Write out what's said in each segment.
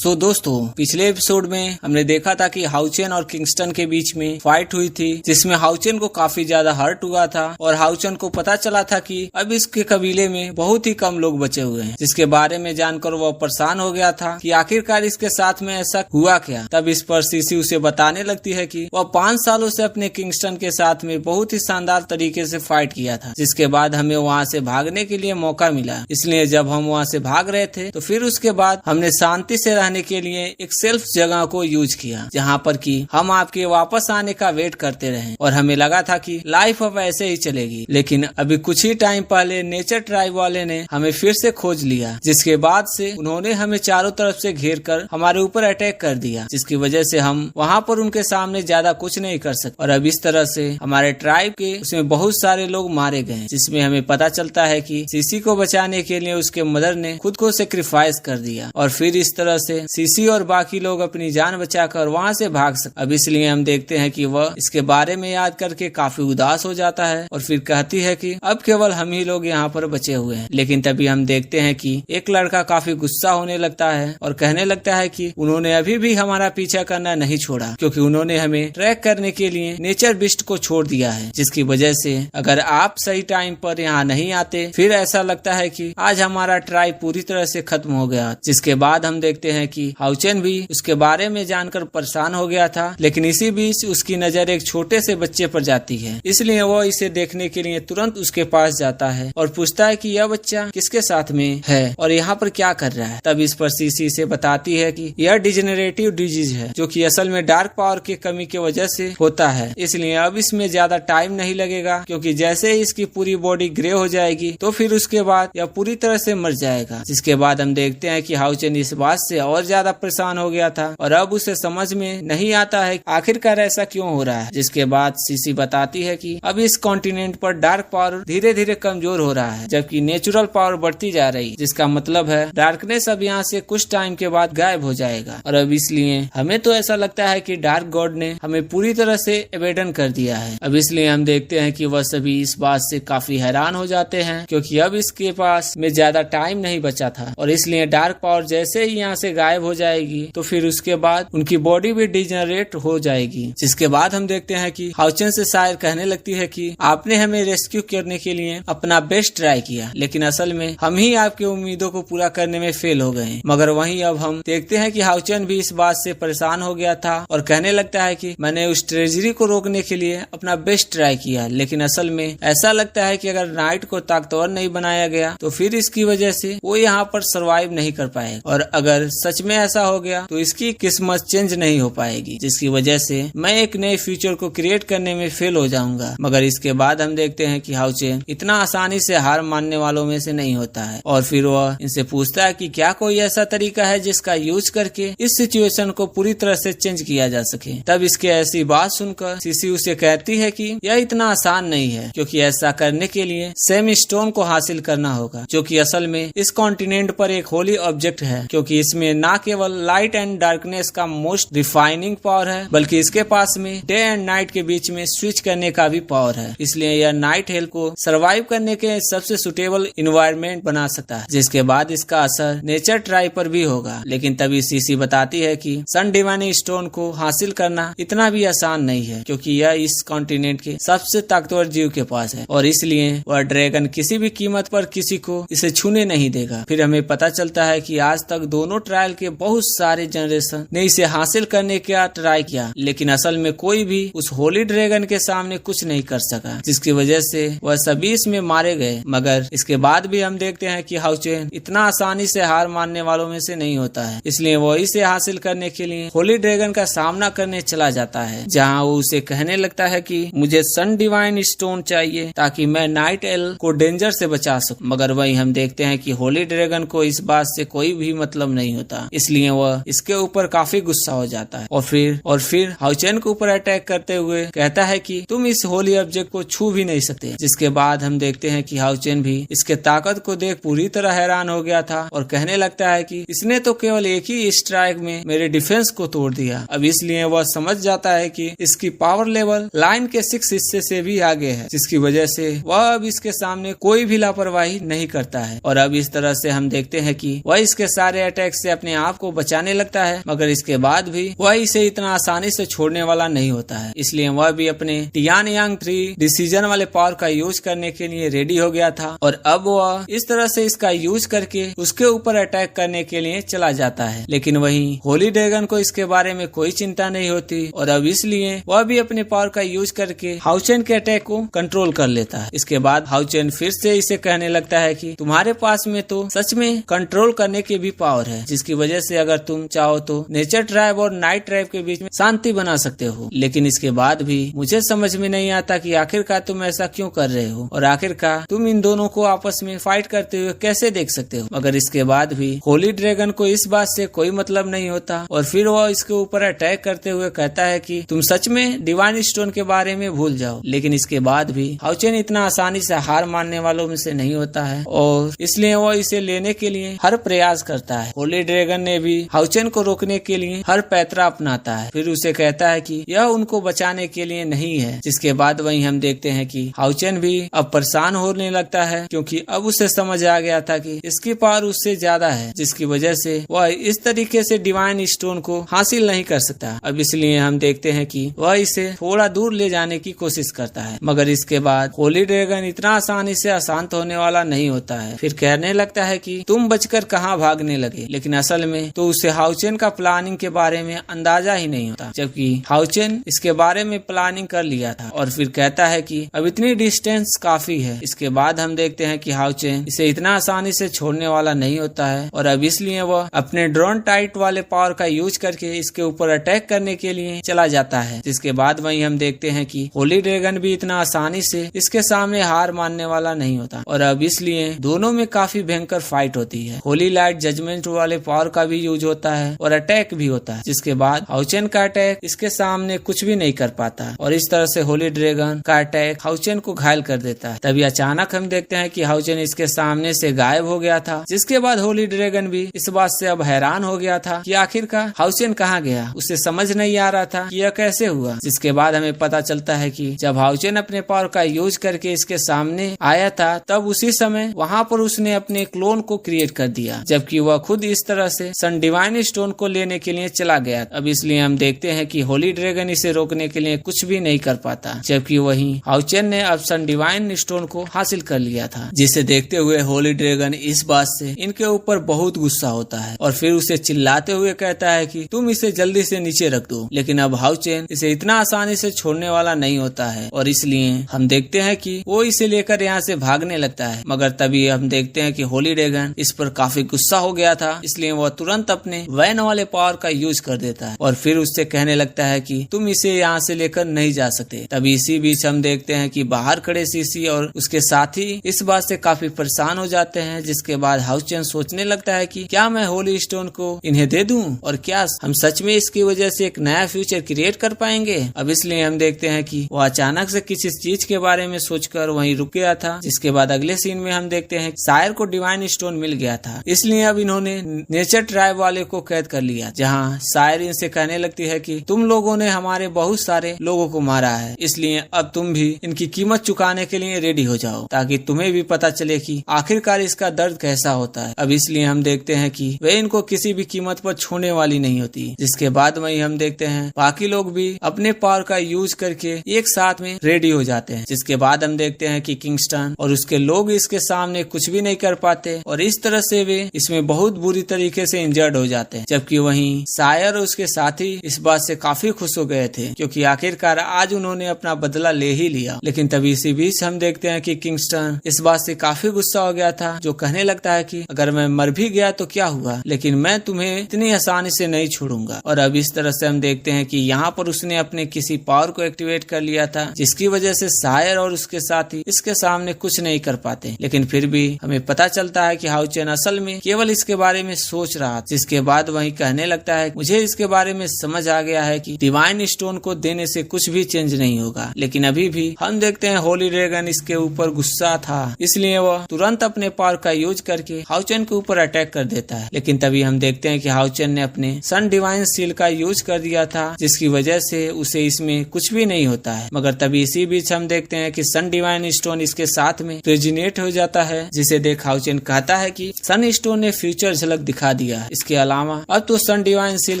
दोस्तों, पिछले एपिसोड में हमने देखा था कि हाउचेन और किंगस्टन के बीच में फाइट हुई थी, जिसमें हाउचेन को काफी ज्यादा हर्ट हुआ था और हाउचेन को पता चला था कि अब इसके कबीले में बहुत ही कम लोग बचे हुए हैं, जिसके बारे में जानकर वह परेशान हो गया था कि आखिरकार इसके साथ में ऐसा हुआ क्या। तब इस पर सीसी उसे बताने लगती है कि वह 5 सालों से अपने किंगस्टन के साथ में बहुत ही शानदार तरीके से फाइट किया था, जिसके बाद हमें वहाँ से भागने के लिए मौका मिला। इसलिए जब हम वहाँ से भाग रहे थे तो फिर उसके बाद हमने शांति से रहने के लिए एक सेल्फ जगह को यूज किया, जहाँ पर कि हम आपके वापस आने का वेट करते रहे और हमें लगा था कि लाइफ अब ऐसे ही चलेगी। लेकिन अभी कुछ ही टाइम पहले नेचर ट्राइब वाले ने हमें फिर से खोज लिया, जिसके बाद से उन्होंने हमें चारों तरफ से घेर कर हमारे ऊपर अटैक कर दिया, जिसकी वजह से हम वहाँ पर उनके सामने ज्यादा कुछ नहीं कर सकते। और अब इस तरह से हमारे ट्राइब के उसमें बहुत सारे लोग मारे गए, जिसमें हमें पता चलता है कि सीसी को बचाने के लिए उसके मदर ने खुद को सेक्रीफाइस कर दिया और फिर इस तरह से सीसी और बाकी लोग अपनी जान बचाकर वहाँ से भाग सकते। अब इसलिए हम देखते हैं कि वह इसके बारे में याद करके काफी उदास हो जाता है और फिर कहती है कि अब केवल हम ही लोग यहाँ पर बचे हुए हैं। लेकिन तभी हम देखते हैं कि एक लड़का काफी गुस्सा होने लगता है और कहने लगता है कि उन्होंने अभी भी हमारा पीछा करना नहीं छोड़ा, क्योंकि उन्होंने हमें ट्रैक करने के लिए नेचर बिस्ट को छोड़ दिया है, जिसकी वजह से अगर आप सही टाइम पर यहाँ नहीं आते फिर ऐसा लगता है कि आज हमारा ट्राइब पूरी तरह से खत्म हो गया। जिसके बाद हम देखते हैं कि हाउचेन भी उसके बारे में जानकर परेशान हो गया था, लेकिन इसी बीच उसकी नजर एक छोटे से बच्चे पर जाती है, इसलिए वो इसे देखने के लिए तुरंत उसके पास जाता है और पूछता है कि यह बच्चा किसके साथ में है और यहाँ पर क्या कर रहा है। तब इस पर सीसी से बताती है कि यह डिजेनरेटिव डिजीज है, जो कि असल में डार्क पावर की कमी की वजह से होता है, इसलिए अब इसमें ज्यादा टाइम नहीं लगेगा, क्योंकि जैसे ही इसकी पूरी बॉडी ग्रे हो जाएगी तो फिर उसके बाद यह पूरी तरह से मर जाएगा। जिसके बाद हम देखते हैं कि हाउचेन इस बात से और ज्यादा परेशान हो गया था और अब उसे समझ में नहीं आता है आखिरकार ऐसा क्यों हो रहा है। जिसके बाद सीसी बताती है कि अब इस कॉन्टिनेंट पर डार्क पावर धीरे धीरे कमजोर हो रहा है, जबकि नेचुरल पावर बढ़ती जा रही है, जिसका मतलब है डार्कनेस अब यहाँ से कुछ टाइम के बाद गायब हो जाएगा। और अब इसलिए हमें तो ऐसा लगता है कि डार्क गॉड ने हमें पूरी तरह से अबेंडन कर दिया है। अब इसलिए हम देखते हैं कि वह सभी इस बात से काफी हैरान हो जाते हैं, क्योंकि अब इसके पास में ज्यादा टाइम नहीं बचा था और इसलिए डार्क पावर जैसे ही यहाँ से गायब हो जाएगी तो फिर उसके बाद उनकी बॉडी भी डिजेनरेट हो जाएगी। जिसके बाद हम देखते हैं कि हाउचेन से शायर कहने लगती है कि आपने हमें रेस्क्यू करने के लिए अपना बेस्ट ट्राई किया, लेकिन असल में हम ही आपकी उम्मीदों को पूरा करने में फेल हो गए। मगर वहीं अब हम देखते हैं कि हाउचेन भी इस बात से परेशान हो गया था और कहने लगता है कि मैंने उस ट्रेजरी को रोकने के लिए अपना बेस्ट ट्राई किया, लेकिन असल में ऐसा लगता है कि अगर नाइट को ताकतवर नहीं बनाया गया तो फिर इसकी वजह से वो यहाँ पर सर्वाइव नहीं कर पाएगा, और अगर सच में ऐसा हो गया तो इसकी किस्मत चेंज नहीं हो पाएगी, जिसकी वजह से मैं एक नए फ्यूचर को क्रिएट करने में फेल हो जाऊंगा। मगर इसके बाद हम देखते हैं कि हाउचेन इतना आसानी से हार मानने वालों में से नहीं होता है और फिर वह इनसे पूछता है कि क्या कोई ऐसा तरीका है जिसका यूज करके इस सिचुएशन को पूरी तरह से चेंज किया जा सके। तब इसके ऐसी बात सुनकर सीसी उसे कहती है कि यह इतना आसान नहीं है, क्योंकि ऐसा करने के लिए सेम स्टोन को हासिल करना होगा, जो कि असल में इस कॉन्टिनेंट पर एक होली ऑब्जेक्ट है, क्योंकि इसमें न केवल लाइट एंड डार्कनेस का मोस्ट डिफाइनिंग पावर है, बल्कि इसके पास में डे एंड नाइट के बीच में स्विच करने का भी पावर है। इसलिए यह नाइट हेल को सरवाइव करने के सबसे सुटेबल इन्वायरमेंट बना सकता है, जिसके बाद इसका असर नेचर ट्राइब पर भी होगा। लेकिन तभी सीसी बताती है कि सन डिवाइनिंग स्टोन को हासिल करना इतना भी आसान नहीं है, क्योंकि यह इस कॉन्टिनेंट के सबसे ताकतवर जीव के पास है और इसलिए वह ड्रैगन किसी भी कीमत पर किसी को इसे छूने नहीं देगा। फिर हमें पता चलता है कि आज तक दोनों ट्रायल के बहुत सारे जनरेशन ने इसे हासिल करने का ट्राई किया, लेकिन असल में कोई भी उस होली ड्रैगन के सामने कुछ नहीं कर सका, जिसकी वजह से वह सभी इसमें मारे गए। मगर इसके बाद भी हम देखते हैं कि हाउचेन इतना आसानी से हार मानने वालों में से नहीं होता है, इसलिए वो इसे हासिल करने के लिए होली ड्रैगन का सामना करने चला जाता है, जहाँ वो उसे कहने लगता है कि मुझे सन डिवाइन स्टोन चाहिए ताकि मैं नाइट एल को डेंजर से बचा सकूं। मगर वहीं हम देखते हैं कि होली ड्रैगन को इस बात से कोई भी मतलब नहीं होता, इसलिए वह इसके ऊपर काफी गुस्सा हो जाता है और फिर हाउचेन के ऊपर अटैक करते हुए कहता है कि तुम इस होली ऑब्जेक्ट को छू भी नहीं सकते। जिसके बाद हम देखते हैं कि हाउचेन भी इसके ताकत को देख पूरी तरह हैरान हो गया था और कहने लगता है कि इसने तो केवल एक ही स्ट्राइक में मेरे डिफेंस को तोड़ दिया। अब इसलिए वह समझ जाता है कि इसकी पावर लेवल लाइन के 6 हिस्से से भी आगे है, जिसकी वजह से वह अब इसके सामने कोई भी लापरवाही नहीं करता है। और अब इस तरह से हम देखते हैं कि वह इसके सारे अटैक से अपने अपने आप को बचाने लगता है, मगर इसके बाद भी वह इसे इतना आसानी से छोड़ने वाला नहीं होता है। इसलिए वह भी अपने टियान यांग 3 डिसीजन वाले पावर का यूज करने के लिए रेडी हो गया था और अब वह इस तरह से इसका यूज करके उसके ऊपर अटैक करने के लिए चला जाता है। लेकिन वहीं होली ड्रैगन को इसके बारे में कोई चिंता नहीं होती और अब इसलिए वह भी अपने पावर का यूज करके हाउचेन के अटैक को कंट्रोल कर लेता है। इसके बाद हाउचेन फिर से इसे कहने लगता है कि तुम्हारे पास में तो सच में कंट्रोल करने की भी पावर है, जिसकी वजह से अगर तुम चाहो तो नेचर ट्राइब और नाइट ट्राइब के बीच में शांति बना सकते हो। लेकिन इसके बाद भी मुझे समझ में नहीं आता कि आखिरकार तुम ऐसा क्यों कर रहे हो और आखिरकार तुम इन दोनों को आपस में फाइट करते हुए कैसे देख सकते हो। मगर इसके बाद भी होली ड्रैगन को इस बात से कोई मतलब नहीं होता और फिर वह इसके ऊपर अटैक करते हुए कहता है कि तुम सच में डिवाइन स्टोन के बारे में भूल जाओ। लेकिन इसके बाद भी हाउचेन इतना आसानी से हार मानने वालों में से नहीं होता है और इसलिए वह इसे लेने के लिए हर प्रयास करता है। होली ड्रैगन ने भी हाउचेन को रोकने के लिए हर पैतरा अपनाता है, फिर उसे कहता है कि यह उनको बचाने के लिए नहीं है। जिसके बाद वहीं हम देखते हैं कि हाउचेन भी अब परेशान होने लगता है, क्योंकि अब उसे समझ आ गया था कि इसकी पावर उससे ज्यादा है, जिसकी वजह से वह इस तरीके से डिवाइन स्टोन को हासिल नहीं कर सकता। अब इसलिए हम देखते हैं कि वह इसे थोड़ा दूर ले जाने की कोशिश करता है, मगर इसके बाद होली ड्रैगन इतना आसानी से अशांत होने वाला नहीं होता है। फिर कहने लगता है कि तुम बचकर कहाँ भागने लगे, लेकिन असल में तो उसे हाउचेन का प्लानिंग के बारे में अंदाजा ही नहीं होता, जबकि हाउचेन इसके बारे में प्लानिंग कर लिया था और फिर कहता है कि अब इतनी डिस्टेंस काफी है। इसके बाद हम देखते हैं कि हाउचेन इसे इतना आसानी से छोड़ने वाला नहीं होता है और अब इसलिए वह अपने ड्रोन टाइट वाले पावर का यूज करके इसके ऊपर अटैक करने के लिए चला जाता है। जिसके बाद वहीं हम देखते हैं कि होली ड्रैगन भी इतना आसानी से इसके सामने हार मानने वाला नहीं होता और अब इसलिए दोनों में काफी भयंकर फाइट होती है। होली लाइट जजमेंट वाले पावर का भी यूज होता है और अटैक भी होता है, जिसके बाद हाउचेन का अटैक इसके सामने कुछ भी नहीं कर पाता और इस तरह से होली ड्रैगन का अटैक हाउचेन को घायल कर देता है। तभी अचानक हम देखते हैं कि हाउचेन इसके सामने से गायब हो गया था, जिसके बाद होली ड्रैगन भी इस बात से अब हैरान हो गया था कि आखिरकार हाउचेन कहाँ गया। उसे समझ नहीं आ रहा था कि यह कैसे हुआ। जिसके बाद हमें पता चलता है कि जब हाउचेन अपने पावर का यूज करके इसके सामने आया था, तब उसी समय वहाँ पर उसने अपने क्लोन को क्रिएट कर दिया, जबकि वह खुद इस तरह से सन डिवाइन स्टोन को लेने के लिए चला गया। अब इसलिए हम देखते हैं कि होली ड्रैगन इसे रोकने के लिए कुछ भी नहीं कर पाता, जबकि वहीं हाउचेन ने अब सन डिवाइन स्टोन को हासिल कर लिया था। जिसे देखते हुए होली ड्रैगन इस बात से इनके ऊपर बहुत गुस्सा होता है और फिर उसे चिल्लाते हुए कहता है कि तुम इसे जल्दी से नीचे रख दो। लेकिन अब हाउचेन इसे इतना आसानी से छोड़ने वाला नहीं होता है और इसलिए हम देखते हैं कि वो इसे लेकर यहाँ से भागने लगता है। मगर तभी हम देखते हैं कि होली ड्रैगन इस पर काफी गुस्सा हो गया था, इसलिए वह तुरंत अपने वैन वाले पावर का यूज कर देता है और फिर उससे कहने लगता है कि तुम इसे यहाँ से लेकर नहीं जा सकते। तभी इसी बीच हम देखते हैं कि बाहर खड़े सीसी और उसके साथी इस बात से काफी परेशान हो जाते हैं। जिसके बाद हाउचेन सोचने लगता है कि क्या मैं होली स्टोन को इन्हें दे दूं और क्या हम सच में इसकी वजह से एक नया फ्यूचर क्रिएट कर पाएंगे। अब इसलिए हम देखते हैं कि वो अचानक से किसी चीज के बारे में सोचकर वहीं रुक गया था। जिसके बाद अगले सीन में हम देखते हैं शायर को डिवाइन स्टोन मिल गया था, इसलिए अब इन्होंने नेचर ट्राइब वाले को कैद कर लिया, जहाँ शायर इनसे कहने लगती है कि तुम लोगों ने हमारे बहुत सारे लोगों को मारा है, इसलिए अब तुम भी इनकी कीमत चुकाने के लिए रेडी हो जाओ, ताकि तुम्हें भी पता चले कि आखिरकार इसका दर्द कैसा होता है। अब इसलिए हम देखते हैं कि वे इनको किसी भी कीमत पर छोड़ने वाली नहीं होती। जिसके बाद वहीं हम देखते हैं बाकी लोग भी अपने पावर का यूज करके एक साथ में रेडी हो जाते हैं। जिसके बाद हम देखते हैं कि किंगस्टन और उसके लोग इसके सामने कुछ भी नहीं कर पाते और इस तरह से वे इसमें बहुत बुरी तरीके से इंजर्ड हो जाते हैं। जबकि वहीं शायर और उसके साथी इस बात से काफी खुश हो गए थे, क्योंकि आखिरकार आज उन्होंने अपना बदला ले ही लिया। लेकिन तभी इसी बीच हम देखते हैं कि किंगस्टन इस बात से काफी गुस्सा हो गया था, जो कहने लगता है कि अगर मैं मर भी गया तो क्या हुआ, लेकिन मैं तुम्हें इतनी आसानी से नहीं छोड़ूंगा। और अब इस तरह से हम देखते हैं कि यहाँ पर उसने अपने किसी पावर को एक्टिवेट कर लिया था, जिसकी वजह से शायर और उसके साथी इसके सामने कुछ नहीं कर पाते। लेकिन फिर भी हमें पता चलता है कि हाउचेन असल में केवल इसके बारे में सोच रहा। जिसके बाद वही कहने लगता है मुझे इसके बारे में समझ आ गया है कि डिवाइन स्टोन को देने से कुछ भी चेंज नहीं होगा। लेकिन अभी भी हम देखते हैं होली ड्रैगन इसके ऊपर गुस्सा था, इसलिए वह तुरंत अपने पावर का यूज करके हाउचेन के ऊपर अटैक कर देता है। लेकिन तभी हम देखते हैं कि हाउचेन ने अपने सन डिवाइन सील का यूज कर दिया था, जिसकी वजह से उसे इसमें कुछ भी नहीं होता है। मगर तभी इसी बीच हम देखते हैं कि सन डिवाइन स्टोन इसके साथ में रेजिनेट हो जाता है, जिसे देख हाउचेन कहता है कि सन स्टोन ने फ्यूचर झलक दिखा दिया है। इसके अलावा अब तो सन डिवाइन सील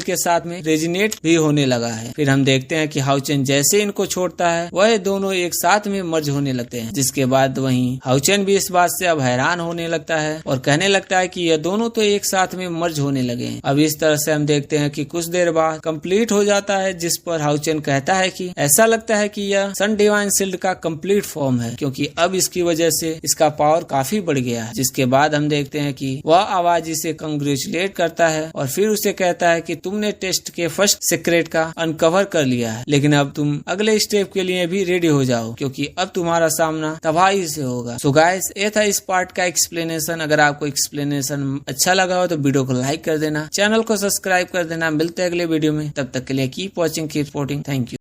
के साथ में रेजिनेट भी होने लगा है। फिर हम देखते हैं कि हाउचेन जैसे इनको छोड़ता है वह दोनों एक साथ में मर्ज होने लगते हैं, जिसके बाद वहीं हाउचेन भी इस बात से अब हैरान होने लगता है और कहने लगता है कि यह दोनों तो एक साथ में मर्ज होने लगे हैं। अब इस तरह से हम देखते हैं कि कुछ देर बाद कंप्लीट हो जाता है, जिस पर हाउचेन कहता है कि ऐसा लगता है कि यह सन डिवाइन शील्ड का कंप्लीट फॉर्म है, क्योंकि अब इसकी वजह से इसका पावर काफी बढ़ गया है। जिसके बाद हम देखते हैं कि वह आवाज इसे कंग्रेचुलेट करता है और फिर उसे कहता है कि तुमने टेस्ट के फर्स्ट सीक्रेट का अनकवर कर लिया है, लेकिन अब तुम अगले स्टेप के लिए भी रेडी हो जाओ, क्योंकि अब तुम्हारा सामना तबाही से होगा। सो गाइस, ये था इस पार्ट का एक्सप्लेनेशन। अगर आपको एक्सप्लेनेशन अच्छा लगा हो तो वीडियो को लाइक कर देना, चैनल को सब्सक्राइब कर देना। मिलते हैं अगले वीडियो में, तब तक के लिए keep watching, keep supporting. Thank you.